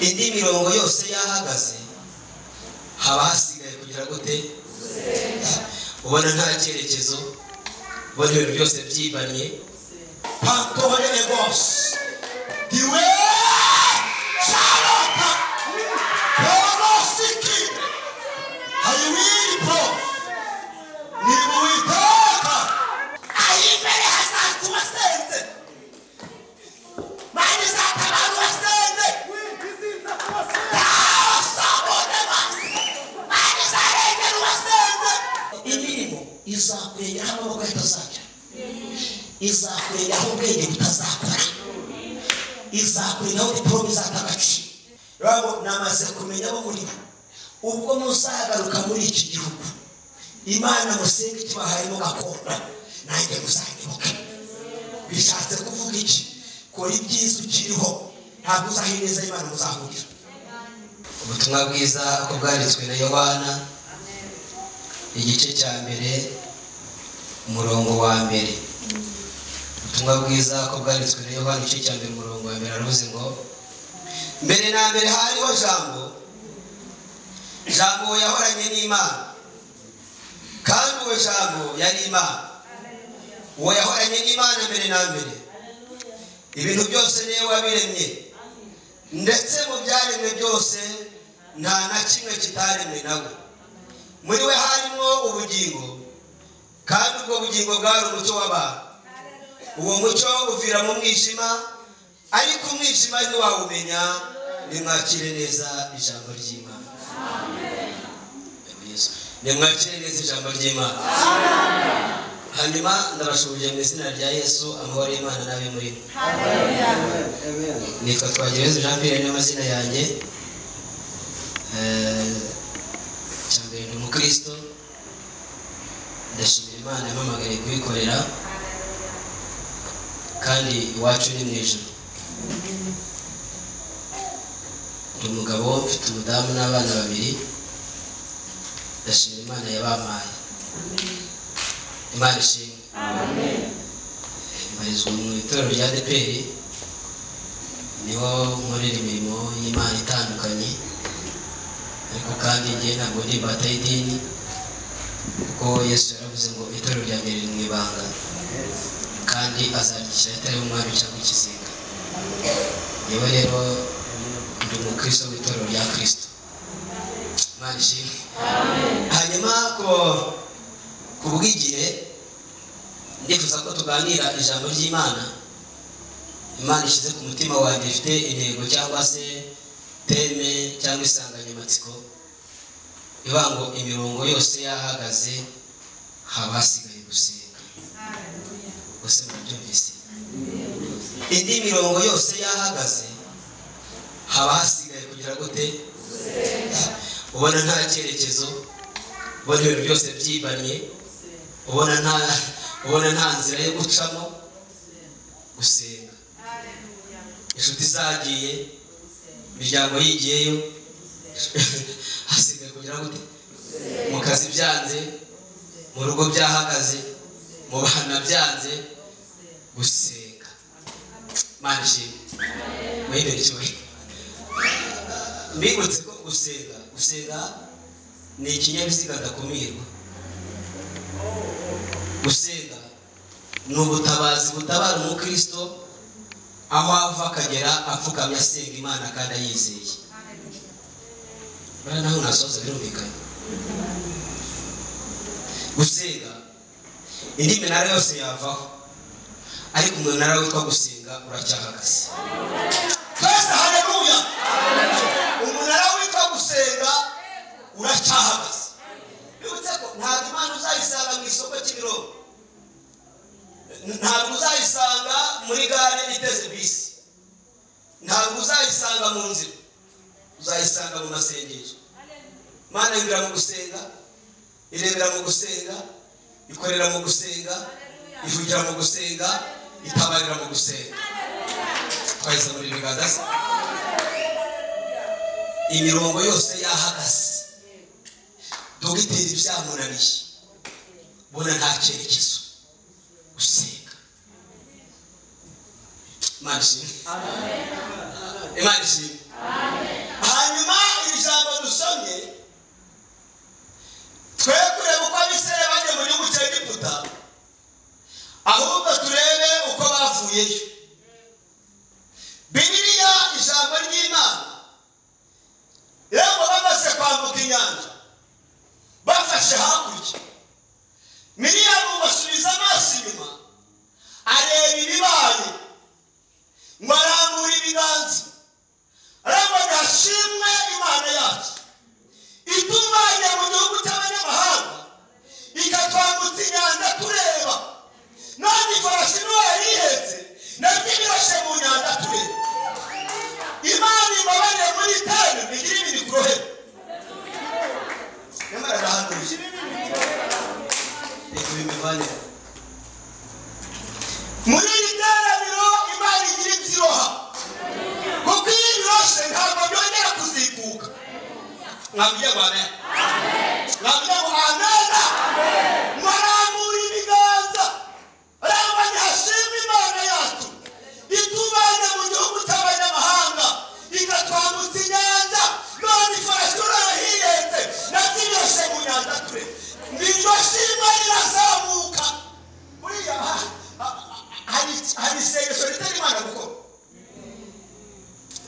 indi mirongo yose yahagaze haba hasigaye kugira gute ubona nta cyerekezo ubona ibintu byose byibanye pakorene bose diwe shalota porosiki hayiwiri pro nibuitaka ayimere hasatu wasenze mani zatabantu wasenze izakurengera aho amaboko yatazajya, izakurengera aho ubwenge butazakora, izakurengera aho diporome izatagaciro. Rero namaze kumenya abo muri ubwo muzagaruka muri iki gihugu Imana musenga ikibahayemo gakondo nanjye muzanyibuka. Bishatse kuvuga iki? Kora ibyiza ukiriho ntabwo uzahineza Imana muzahurira. Ubutumwa bwiza uko bwanditswe na Yohana igice cya mbere umurongo wa mbere. Ubutumwa bwiza uko bwanditswe na Yohana igice cya mbere umurongo wa mbere aravuze ngo mbere na mbere hariho jambo, jambo yahoranye n'Imana kandi uwo jambo yari Imana. Uwo yahoranye n'Imana mbere na mbere. Ibintu byose niwe wabiremye, ndetse mu byaremwe byose nta na kimwe kitaremwe nawe. Muri we harimo ubugingo, kandi ubwo bugingo bwari umucyo w'abantu. Uwo mucyo uvira mu mwijima, ariko umwijima ntiwawumenya. Nimwakire neza ijambo ry'Imana. Nimwakire neza ijambo ry'Imana. Hanyuma ndabashubije mu izina rya Yesu, amahoro y'Imana nabe muri mwe. Nitwa Twagiryezu Jean Pierre n'amazina yanjye. Cyambere ni umukristo. Ndashimira Imana yampamagariye kuyikorera, kandi iwacu ni mu ijuru. Ndi umugabo, mfite umudamu n'abana babiri. Ndashimira Imana yabampaye. Imana ishimwe. Amen. Mbarizwa mu itorero rya ADEPR, niho nkorera imirimo y'Imana itandukanye, ariko kandi njye ntabwo ndi imbata y'idini, kuko Yesu yaravuze ngo itorero rya mbere riri mu ibanga, kandi azaryishyira atari umwami cyangwa ikizinga. Yewe rero ndi umukristo w'itorero rya Kristo. Imana ishimwe. Hanyuma ku bw'igihe ndifuza ko tuganira ijambo ry'Imana. Imana ishyize ku mutima wanjye ifite intego cyangwa se teme cyangwa insanganyamatsiko ivuga ngo imirongo yose yahagaze haba hasigaye gusenga. Gusa murabyumvise? Indi mirongo yose yahagaze haba hasigaye kugira gute? Ubona nta cyerekezo, ubona ibintu byose byibanye, ubona nta nzira yo gucamo, gusenga. Inshuti zagiye, imiryango yigiyeyo, hasigaye kugira gute? Mu kazi byanze, mu rugo byahagaze, mu bana byanze, gusenga. Imana ishimwe. Mwihebere icyubahiro. Mbibutse ko gusenga ni ikinyabiziga ndakumirwa. Gusenga ni ubutabazi butabara umukristo aho ava akagera apfukamye asenga Imana kandi ayizeye. Bana naho nasoza birumvikanye. Gusenga indi minara yose yavaho, ariko umunara witwa gusenga uracyahagaze. Twese haleluya. Umunara witwa gusenga uracyahagaze. Bibutse ko ntabwo Imana uzayisanga mu isoko Kimironko, ntabwo uzayisanga muri gare iteze bisi, ntabwo uzayisanga mu nzira, uzayisanga mu masengesho. Imana imbira mu gusenga, irebera mu gusenga, ikorera mu gusenga, ivugira mu gusenga, itabarira mu gusenga. Twahise muri biganza se. Imirongo yose yahagaze, dogiteri byamunaniye, bona nta cyerekezo, gusenga. Imana ishimwe. Imana ishimwe. bavuyeyo. Bibiliya ijambo ry'Imana rero bamaze kwambuka inyanja bafashe hakurya, Miriyamu basubiza amaso inyuma areba ibibaye, ngo arambura ibiganza ariko hashimwe Imana yacu ituvanye mu gihugu cy'abanyamahanga ikatwambutsa inyanja tureba, none ifarashi niyo yarihetse nabyo birashe mu nyanja tureba. Imana imbabarire muri tani bigira ibiri ku ruhebe. Nyamara arahanuye reka bimuvanire muri iri teraniro. Imana igira ibyiroha kuko iyo ibiroshe ntabwo byongera kuzikuka. Mwabwiye ngo amen? Mwabwiye ngo amena? Mwarambura ibiganza ariko ntihashimwe Imana yacu itubanye mu gihugu cy'abanyamahanga ikatwambutsa inyanja, none ifarashi turahiyetse nabyo birashe mu nyanja ture. Niryo shimwe rirazamuka. Buriya hari isengesho ritari Imana gukora,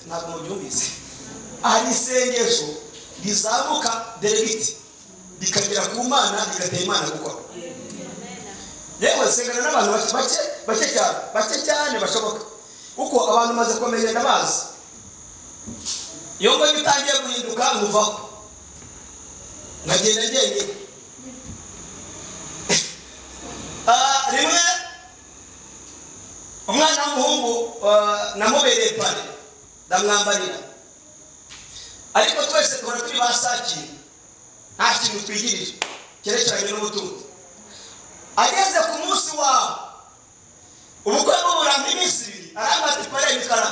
ntabwo mubyumvise. Hari isengesho rizamuka deregiti rikagera ku Mana rigatera Imana gukora. Yewe sengana n'abantu bake cyane bashoboka, uko abantu maze kumenyera bazi. Iyo ngo utangiye guhinduka umuvaho nkagenda njyenyine. Rimwe umwana w'umuhungu namubereye pale ndamwambarira, ariko twese duhora turi basakira, nta kintu twigirije cyerekeranye n'ubutunzi. Ageze ku munsi wawe ubukwe bw'uburambe iminsi ibiri arambara ati pare mikara,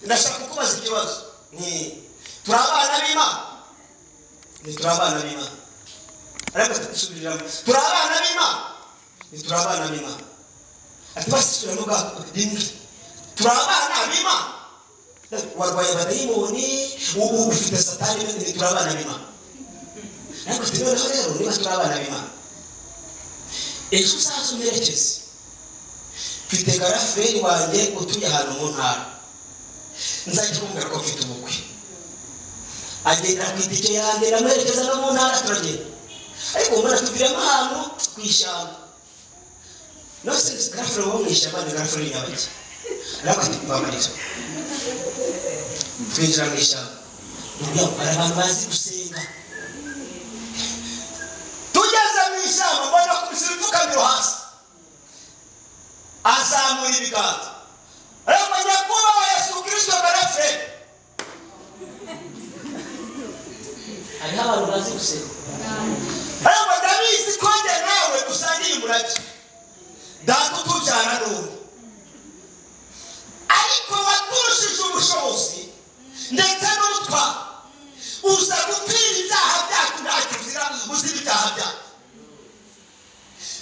ndashaka kukubaza ikibazo. Turi abana b'Imana? Turi abana b'Imana. Ariko tusubiriramo, turi abana b'Imana? Turi abana b'Imana. Ati basubiramo bwa rimwe, turi abana b'Imana? Warwaye abadayimoni, ufite satani, turi abana b'Imana. Ariko noneho rero niba turi abana b'Imana, ejo uzaza umerekeze. Mfite garaferi wanjye utuye ahantu mu ntara, nzajya kumubwira ko mfite ubukwe. Agenda ku itike yanjye ndamuherekeza no mu ntara turagenda, ariko mbona tuviramo ahantu ku ishyamba. Nose garaferi wo mu ishyamba ni garaferi nyabaki, ariko ati mbabarira. Twinjira mu ishyamba, hari abantu bazi gusenga. Tugeze mu ishyamba mbona kubisa ibipfukamiro hasi, azamura ibiganza ariko nyakubahwa Yesu Kristo garaferi. Hari abantu bazi gusenga, ariko ndabizi ko njye nawe dusangiye umurage, data utubyara n'undi, ariko waturushije ubushobozi ndetse n'ubutwari uza gupfira ibyaha byacu ntacyo uzira, uzira ibyaha byacu.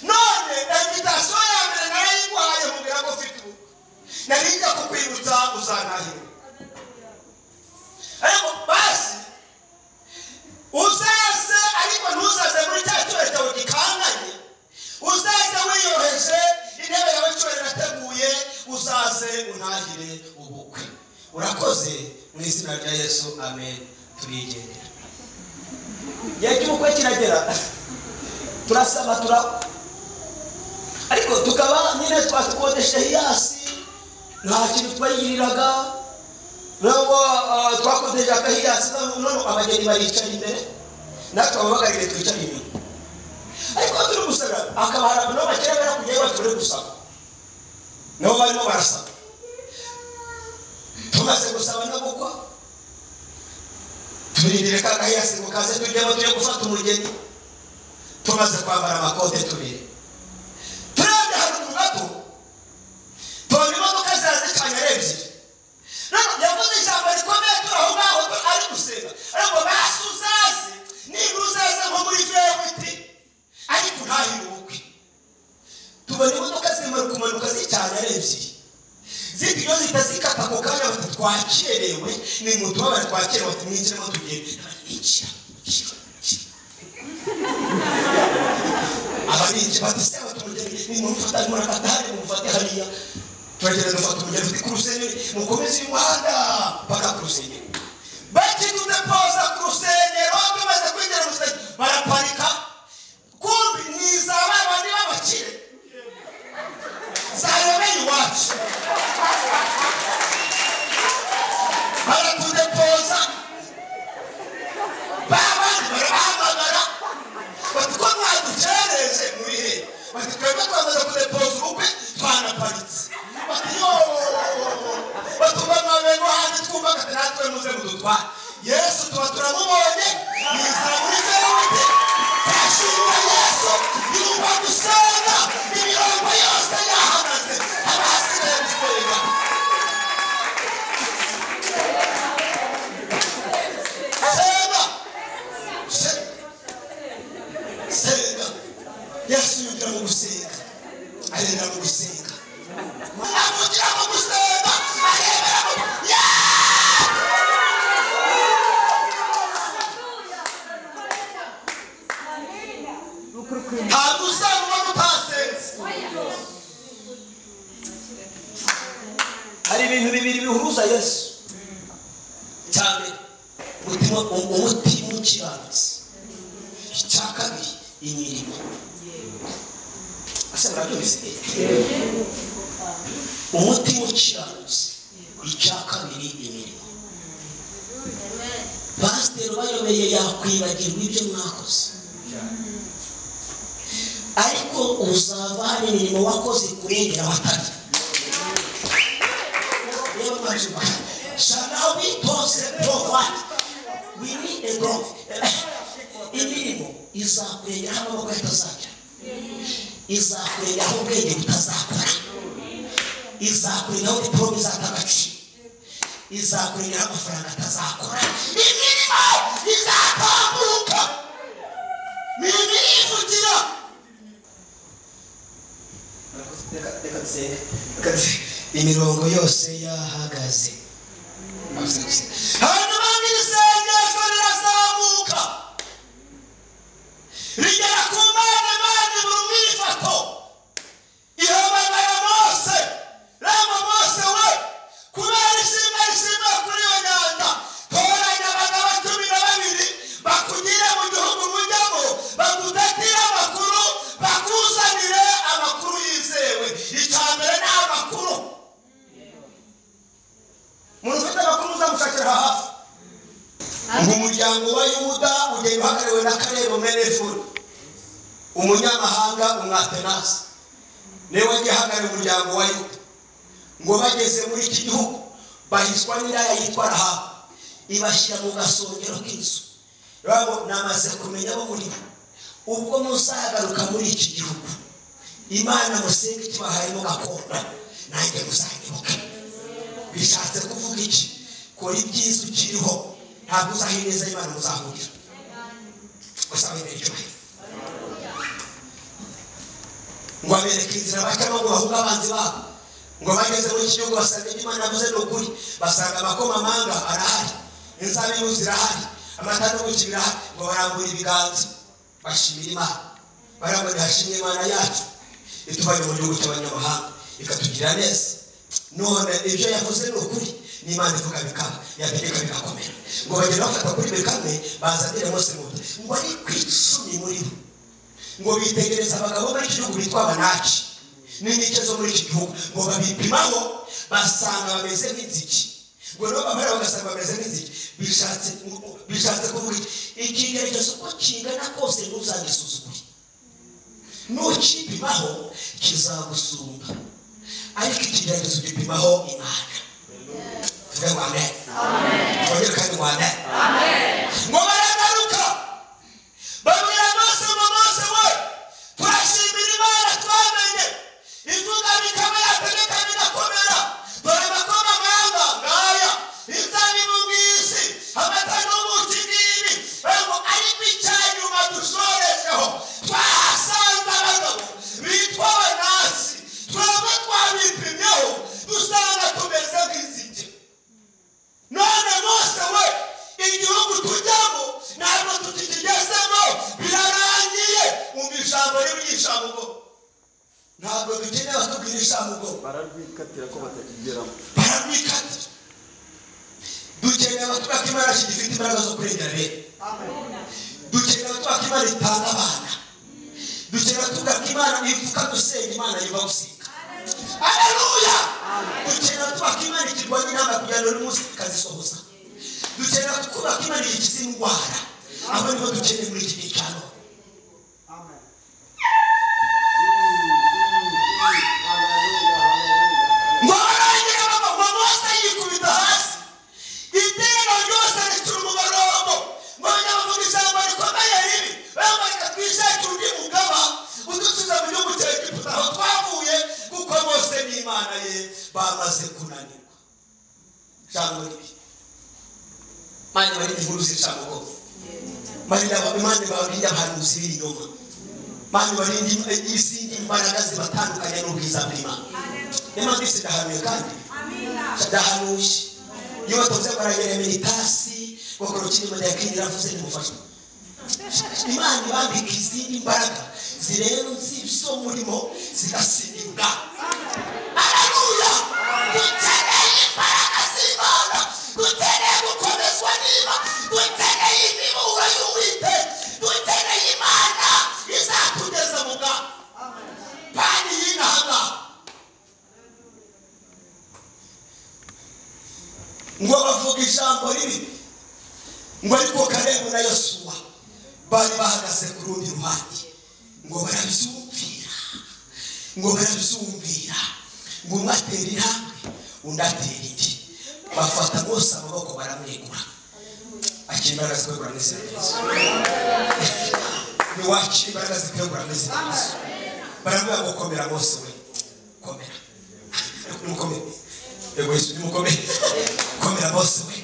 None invitasiyo ya mbere narayiguhaye mubwira ko ufite ubukwe, narinjya kukwibutsa uzanahira. Ariko basi uzaze, ariko ntuzaze muri cya cyore cyawe gikanganye, uzaze wiyoheje, intebe yawe cyore nateguye, uzaze unahire ubukwe. Urakoze mu izina rya Yesu, amen. Turigendera. Igihe cy'ubukwe kiragera, turasaba ariko tukaba nyine twakodesha hiyasi, nta kintu twayiriraga. Nubwo twakodesha hiyasi, none abageni baricara imbere natwe ababagarire twicara inyuma. Ariko turi gusaba akaba hari abantu bakera bera kujyayo baturi gusaba, nabo barimo barasaba. Tumaze gusaba no gukwa, turindire ka hiyasi ngo kaze tujyemo tujye gufata umugeni. Tumaze kwambara amakote tubiri, turabye haruguru gato tubona imodoka zazicanye ari ebyiri. Yavuze ijambo rikomeye turi aho ngaho ari gusenga, ariko basi uzaze, nibura uzaze nko muri vewiti, ariko ntahire ubukwe. Tubona imodoka zimara kumanuka zicanye ari ebyiri, zityo zitazikata ako kanya bati twakerewe, ni mutuba bari twakerewe, bati mwinjiremo tugende. Abarinzi bati se abaturage ni mufata murakatari mufate hariya, turagenda dufata urugendo tuti ku rusengero mukomeze uyu muhanda mpaka ku rusengero bakitudepoza ku rusengero tumaze kwinjira mu rusengero baraparika kumbi nizaba abandi b'abakire zayobeye iwacu baratudepoza babandi barabahamagara bati ko mwaducereje muri he bati twebwe twamaze kudepoza ubukwe twanaparitse bati yo batuma mwabego hanze twumva kati natwe muze mudutware Yesu tuba turamubonye nizera muri Ferute turashimira Yesu yumva gusenga imirongo yose yahagaze abasigaye gusenga senga Yesu yumvira mu gusenga arenda mu gusenga avugira mu gusenga arebera mu ntabwo usanga uba mutasenze hari ibintu bibiri bihuruza Yesu cyane umutima ukiranutse icya kabiri imirimo asa murabyumvise umutima ukiranutse icya kabiri imirimo pasiteri bayobeye yakwibagirwa ibyo mwakoze ariko uzava hari imirimo wakoze kurengera abatari rero majuba shall now we pause provide we need a growth imirimo izakurengera aho amaboko atazajya izakurengera aho ubwenge butazakora izakurengera aho diporome izatagaciro izakurengera aho amafaranga atazakora imirimo izatambuka mirimo irivugira imirongo yose yahagaze hanyuma n'isengesho rirazamuka rigera ku Mana ibura umwifato ihamagara Mose rama Mose we kubera ishimwe kuri iyo nyanja toranya abagabo 12 bakugire mu gihugu mujyamo bagudatire amakuru bakuzanire amakuru yizewe icyambere ni amakuru umuntu ufite amakuru uzamushakira hafi umuryango wa Yuda ugenda uhagariwe na Kalebo Menefuri umunyamahanga umwatenasi niwe wagiye uhagarariye umuryango wa Yuda ngo bageze muri iki gihugu bahishwa n'indaya yitwa Rahabu ibashyira mu gasongero k'inzu rabo namaze kumenya bo muri ubwo muzagaruka muri iki gihugu Imana musenga ikibahayemo gakondo nanjye muzanyibuka bishatse kuvuga iki ko ibyiza ukiriho ntabwo uzahineza Imana muzahurira usabire icyo ngo abereke inzira bacamo ngo bahunga abanzi babo ngo bageze muri iki gihugu basanga Imana yavuze n'ukuri basanga amakomamanga arahari inzabibu zirahari amata n'ubuki birahari ngo barambura ibiganza bashimira Imana barambura hashimye Imana yacu ituvanye mu gihugu cy'abanyamahanga ikatugira neza none ibyo yavuze n'ukuri n'Imana ivuga bikaba yategeka bigakomera ngo bagenda bafata kuri bekamwe bazanire Mose mu ngo ari kwicumi muri bo ngo bitegereza abagabo muri iki gihugu bitwa Abanaki n'imike zo muri iki gihugu ngo babipimaho basanga bameze nk'inziki ngo no bamara bagasanga bameze nk'inziki bishatse kuvuga ikigeregezo ko kingana kose ntuzangisuzugure nukipimaho kizagusumba ariko ikigeregezo gipimaho Imana tuvuge ngo amen twongere kandi ngo amen ngo baragaruka babwira Mose ngo Mose we turashimira Imana twamenye ivuga bikaba yategeka bigakomera dore amakomamanga ngaya inzabibu ng'izi amata n'ubuki ngibi ngo ariko icyanyuma dushorejeho twahasanze abagabo bitwa Abanasi twebwe twabipimyeho dusanga tumeze nk'inzige none Mose we barugirisha mugo bararwikatira ko batakigeramo bararwikatira dukeneye abatwaka imana gifite imbaraga zo kurengera rero dukeneye abatwaka imana itanga abana dukeneye abatwaka imana ivuka gusenga imana yiva gusenga haleluya dukeneye abatwaka imana ikirwanya inama kugira ngo n'umunsi ikazisohoza dukeneye abatwaka imana ikiza indwara abo nibo dukeneye muri iki gihe cya none Imana ye bamaze kunanirwa jambo ribi mani bari inkuru z'icamo mani n'abamani babiri abahanuzi b'inyoma mani bari izindi imbaraga zibatandukanye n'ubwiza bw'Imana Imana ndetse ndahanuye kandi ndahanuje iyo batoze baragera meditasi bakora kintu cyakindira vuze n'umufasha Imana ibambika izindi imbaraga zirero z'ibyo murimo zigasindibwa haleluya dukeneye imbaraga z'Imana dukeneye gukomezwa niba dukeneye imiburo y'uwite dukeneye Imana izatugeza mu bwami pani y'inanga ngo bavuga ijambo ribi ngo ariko Kalebu na Yosuwa bari bahagaze ku rundi ruhande ngo barabyumvira ngo umwe atera intambwe undi atera indi bafata bose amaboko baramwegura akira imbaraga zikwegura n'izina ryiza niwakira imbaraga zikwegura n'izina ryiza baravuga ngo komera bose we komera nimukomere yego Yesu nimukomere komera bose we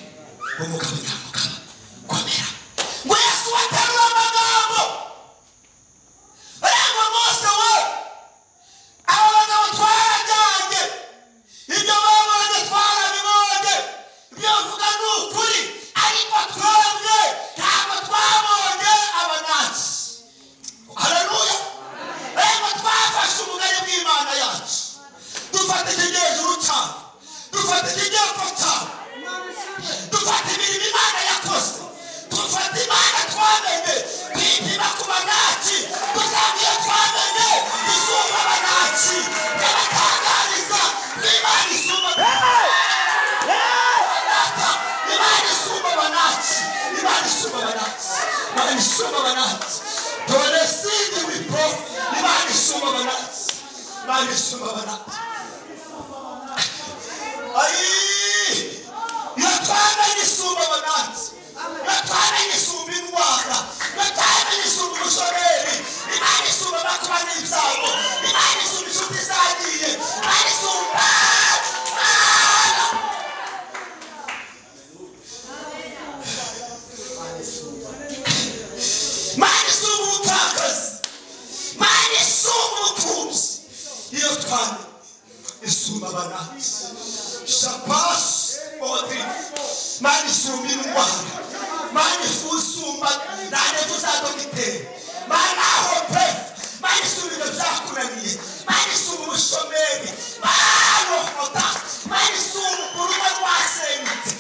umugabo ntamugabo komera ngo Yesu aterura amagambo arangwa Mose we aba bagabo twarajyanye ibyo babonye twarabibonye ibyo bavuga ni ukuri ariko twebwe ntabwo twabonye abanasi haleluya ariko twafashe ubugari bw'Imana yacu dufata ikigejuru cyane dufata ikigepfo cyane dufata imirimo Imana yakoze dufata Imana twamenye kwipima ku banaki dusanga iyo twamenye isumba abanaki yabatangariza Imana isumba Imana isumba abanaki Imana isumba abanaki Imana isumba abanaki dore sindi wipo Imana isumba abanaki Imana isumba abanaki natwamenye isumba abanaki natwamenye isumba indwara natwamenye isumba ubushomeri Imana isumba amakuba n'ibyago Imana isumba inshuti zagiye Imana isumba Imana isumba ubutakazi Imana isumba ubutunzi iyo twamenye isumba abanaki shapas odri mani sumbi ndwara mani fusumba nane fuzadokite mana hope mani sumbi byakunaniye mani sumbi ubushomeri mano hota mani sumbi uruba rwasenyutse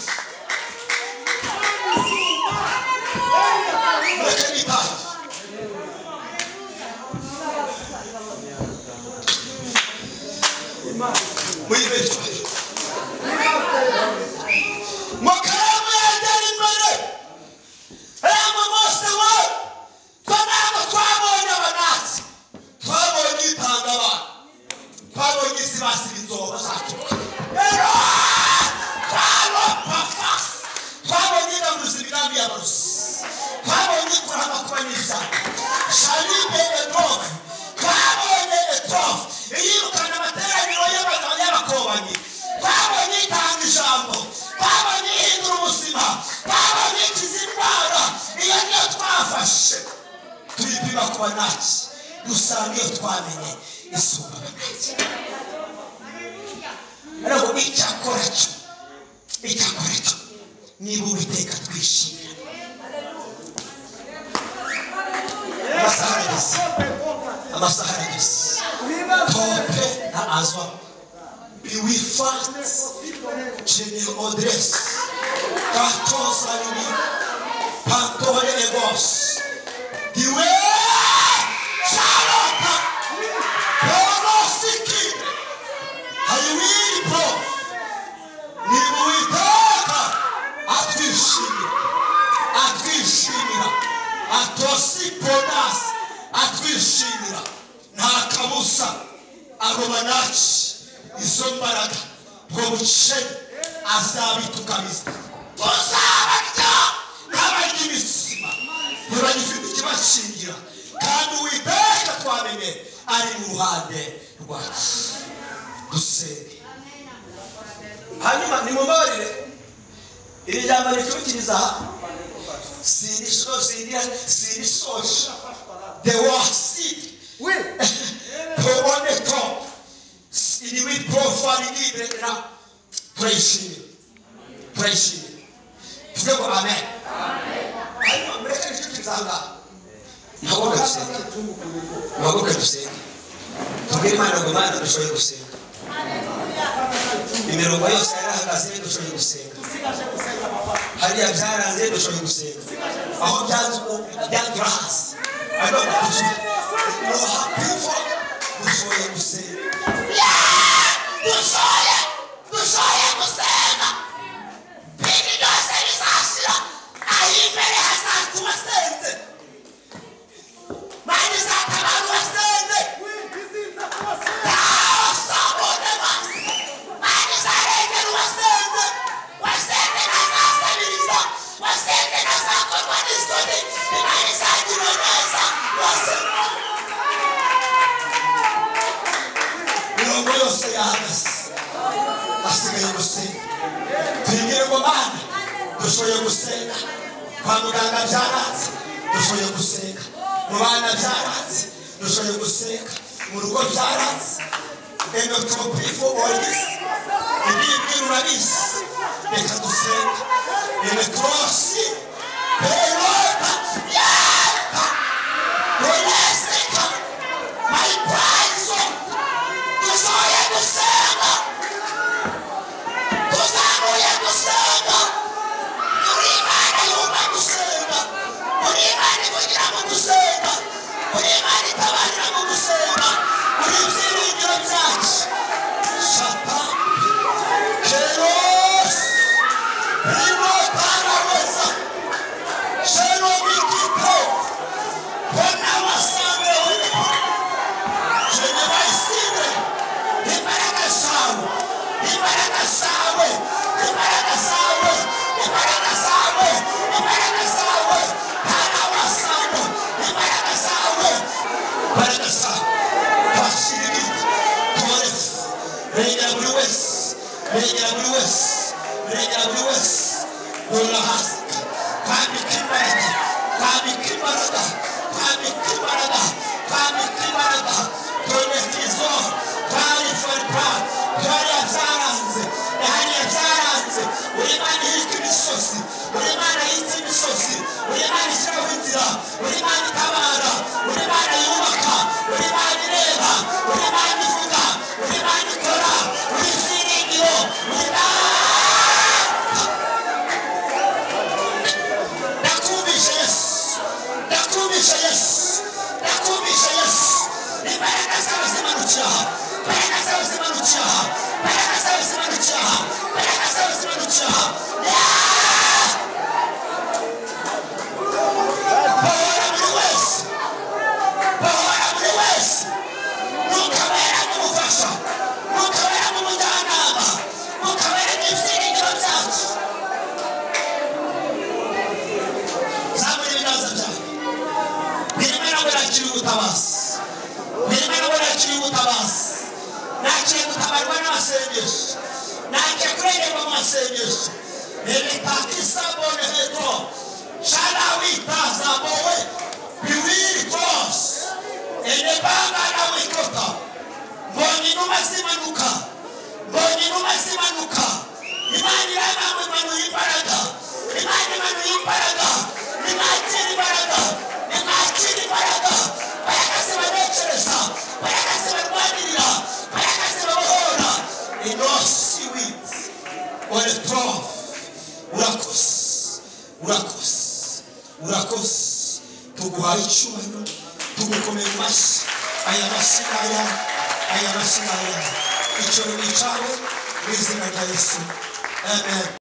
amasaha ageze tope azwa biwifat chenye odres katosa ni pantole negos diwe salota porosiki haywi pro ni muitaka atwishimira atosiponas atwishimira ntakabusa arobanachi izo mbaraga bwo bucene azabitukamiza uzabarya n'abagimisima ntibagifite ikibashingira kandi uwiteka twamenye ari mu ruhande rwacu dusenge hanyuma nimubabarire iri jambo ricukiriza sinisosha the worst probone top ili we profile libre na praise tuko amen ayo mbele tukizanga magoka tusenga tugere mana ngo mana dushoye gusenga imirongo yose yarahagaze dushoye gusenga hari abyaranze dushoye gusenga aho byanzu hasi ayo no happy for dushoye gusenga dushoye gusenga bini byose bizashira aho imbere hazatuma senze mani zatabantu basenze sabone mani zarengera wasenze nazasabiriza wasenze nazakorwa n'isoni imani zagira neza mirongo yose yahagaze asigaye gusenga twigire ngo mana dushoboye gusenga kwa muganga byaranze dushoboye gusenga mu bana byaranze dushoboye gusenga mu rugo byaranze enotropifo origisi ibibwira urabizi reka dusenga enetrosi perota yaka roneseka mayiprayizo dushoboye gusenga tuzamuye gusenga uri imana yumva gusenga uri imana ivugira mu gusenga uri imana itabarira mu gusenga uri ibyiringiro byacu shata keros rimotaraweza shenomikite bona wasange wene jene baisire imbaraga zawe imbaraga zawe imbaraga zawe imbaraga zawe imbaraga zawe hana wasange imbaraga zawe imbaraga zawe bashiri toref regera buri wese regera buri wese regera buri wese urahasika kandi kimbaraga kandi kimbaraga kandi kimbaraga kandi kimbaraga tonetizo kandi farpa kandi byaranze kandi byaranze uri mani y'imisozi uri mani y'imisozi uri mani ishyiraho inzira uri mani itabara uri mani yubaka uri mani ireba uri mani ivuga uri mani ikora uri ibyiringiro uri ndakumisha yesu imbaraga zawe zimanukira imbaraga zawe zimanukira imbaraga zawe zimanukira imbaraga zawe zimanukira bahora buri wese ntukabera n'umufasha ntukabera n'umujyanama ntukabera n'ibyiringiro byacu zamura ibiganza byawe birimo nabwo nakiri ubutabazi nakiye gutabarwa n'amasengesho nakiye kurengerwa mu masengesho eretakisabone heto shalawitazabowe biwiri kose enebanga nawikota mbonye inuma zimanuka imana iramamwe imanuye imbaraga imana imanuye imbaraga imwakira imbaraga bayagaze banekereza bayagaze barwanirira bayagaze urakoze tuguhaye icyubahiro tugukomeye amashyi aya mashyi icyo ni cyawe mu izina rya Yesu amen.